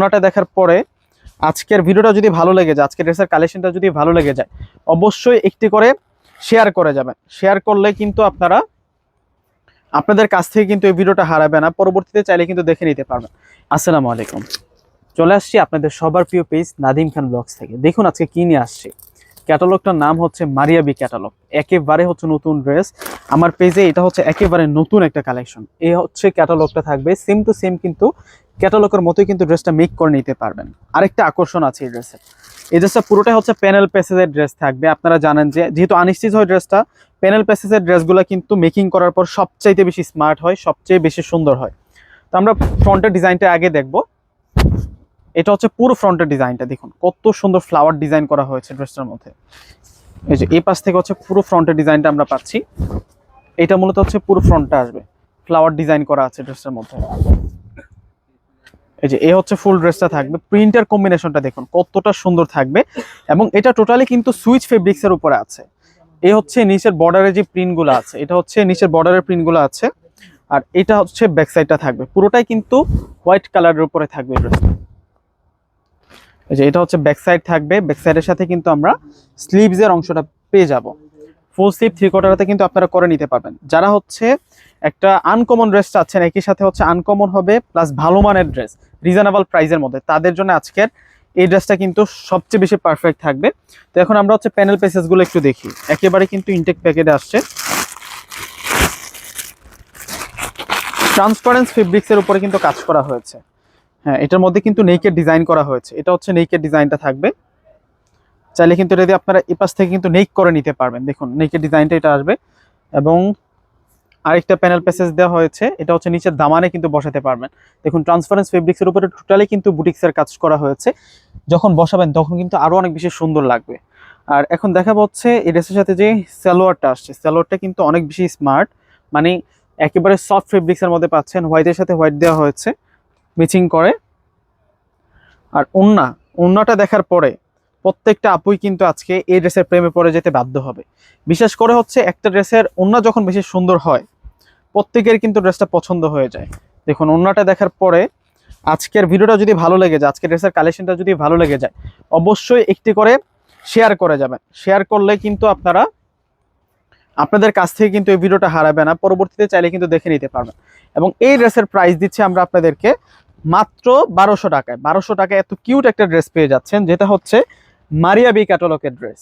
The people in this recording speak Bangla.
ওনাটা দেখার পরে আজকের ভিডিওটা যদি ভালো লেগে যায়, আজকের ড্রেসের কালেকশনটা যদি ভালো লেগে যায়, অবশ্যই একটি করে শেয়ার করে যাবেন। শেয়ার করলে কিন্তু আপনারা আপনাদের কাছ থেকে কিন্তু এই ভিডিওটা হারাবে না, পরবর্তীতে চাইলে কিন্তু দেখে নিতে পারবেন। আসসালামু আলাইকুম। চলে আসছি আপনাদের সবার প্রিয় পেজ নাদিম খান ব্লগস থেকে। দেখুন আজকে কি নিয়ে আসছি। ক্যাটালগটার নাম হচ্ছে মারিয়াবি ক্যাটালগ। একেবারে হচ্ছে নতুন ড্রেস আমার পেজে, এটা হচ্ছে একেবারে নতুন একটা কালেকশন। এই হচ্ছে ক্যাটালগটা থাকবে সেম টু সেম, কিন্তু ক্যাটালগের মতোই কিন্তু ড্রেসটা মেক করে নিতে পারবেন। আরেকটা আকর্ষণ আছে এই ড্রেসের, এই ড্রেসটা পুরোটাই হচ্ছে প্যানেল প্যাসেজের ড্রেস থাকবে। আপনারা জানেন যে যেহেতু আনস্টিচ হয় ড্রেসটা, প্যানেল প্যাসেজের ড্রেসগুলো কিন্তু মেকিং করার পর সবচাইতে বেশি স্মার্ট হয়, সবচেয়ে বেশি সুন্দর হয়। তো আমরা ফ্রন্টের ডিজাইনটা আগে দেখব। এটা হচ্ছে পুরো ফ্রন্টের ডিজাইনটা, দেখুন কত সুন্দর ফ্লাওয়ার ডিজাইন করা হয়েছে ড্রেসটার মধ্যে। এই যে এই পাশ থেকে হচ্ছে পুরো ফ্রন্টের ডিজাইনটা আমরা পাচ্ছি। এটা মূলত হচ্ছে পুরো ফ্রন্টটা আসবে, ফ্লাওয়ার ডিজাইন করা আছে ড্রেসটার মধ্যে। এই যে এই হচ্ছে ফুল ড্রেসটা থাকবে। প্রিন্টার কম্বিনেশনটা দেখুন কতটা সুন্দর থাকবে, এবং এটা টোটালি কিন্তু সুইচ ফেব্রিক্স এর উপরে আছে। এই হচ্ছে নিচের বর্ডারে যে প্রিন্টগুলো আছে, এটা হচ্ছে নিচের বর্ডারের প্রিন্টগুলো আছে। আর এটা হচ্ছে ব্যাক সাইডটা থাকবে, পুরোটাই কিন্তু হোয়াইট কালারের উপরে থাকবে ড্রেসটা। এই যে এটা হচ্ছে ব্যাক সাইড থাকবে, ব্যাক সাইডের সাথে কিন্তু আমরা স্লিভসের অংশটা পেয়ে যাব। ফুল স্লিভ 3/4 কিন্তু আপনারা করে নিতে পারবেন। যারা হচ্ছে একটা আনকমন ড্রেস চাচ্ছেন, একই সাথে হচ্ছে আনকমন হবে প্লাস ভালো মানের ড্রেস রিজনেবল প্রাইসের মধ্যে, তাদের জন্য আজকের এই ড্রেসটা কিন্তু সবচেয়ে বেশি পারফেক্ট থাকবে। তো এখন আমরা হচ্ছে প্যানেল পেসেসগুলো একটু দেখি। একেবারে কিন্তু ইনটেক প্যাকেটে আসছে, ট্রান্সপারেন্স ফেব্রিক্সের উপরে কিন্তু কাজ করা হয়েছে। হ্যাঁ, এটার মধ্যে কিন্তু নেকের ডিজাইন করা হয়েছে। এটা হচ্ছে নেকের ডিজাইনটা থাকবে। চাইলে কিন্তু এটা দিয়ে আপনারা এই পাশ থেকে কিন্তু নেক করে নিতে পারবেন। দেখুন নেকের ডিজাইনটা এটা আসবে, এবং আরেকটা প্যানেল প্যাসেজ দেওয়া হয়েছে, এটা হচ্ছে নিচের দামানে কিন্তু বসাতে পারবেন। দেখুন ট্রান্সপারেন্স ফেব্রিক্সের উপরে টোটালি কিন্তু বুটিক্সের কাজ করা হয়েছে। যখন বসাবেন তখন কিন্তু আরো অনেক বেশি সুন্দর লাগবে। আর এখন দেখাবো হচ্ছে এই ড্রেসের সাথে যে সালোয়ারটা আসছে, সালোয়ারটা কিন্তু অনেক বেশি স্মার্ট, মানে একেবারে সফট ফেব্রিক্সের মধ্যে পাচ্ছেন। হোয়াইটের সাথে হোয়াইট দেওয়া হয়েছে ম্যাচিং করে। আর ওন্নাটা দেখার পরে প্রত্যেকটা আপুই কিন্তু আজকে এই ড্রেসের প্রেমে পড়ে যেতে বাধ্য হবে। বিশেষ করে হচ্ছে একটা ড্রেসের ওন্না যখন বেশি সুন্দর হয়, প্রত্যেকের কিন্তু ড্রেসটা পছন্দ হয়ে যায়। দেখুন ওন্নাটা দেখার পরে আজকের ভিডিওটা যদি ভালো লেগে যায়, আজকের ড্রেসের কালেকশনটা যদি ভালো লেগে যায়, অবশ্যই একটি করে শেয়ার করে যাবেন। শেয়ার করলে কিন্তু আপনারা আপনাদের কাছ থেকে কিন্তু এই ভিডিওটা হারাবে না, পরবর্তীতে চাইলে কিন্তু দেখে নিতে পারবেন। এবং এই ড্রেসের প্রাইস দিচ্ছি আমরা আপনাদেরকে মাত্র 1200 টাকায়। 1200 টাকায় এত কিউট একটা ড্রেস পেয়ে যাচ্ছেন, যেটা হচ্ছে মারিয়াবি ক্যাটালগের ড্রেস।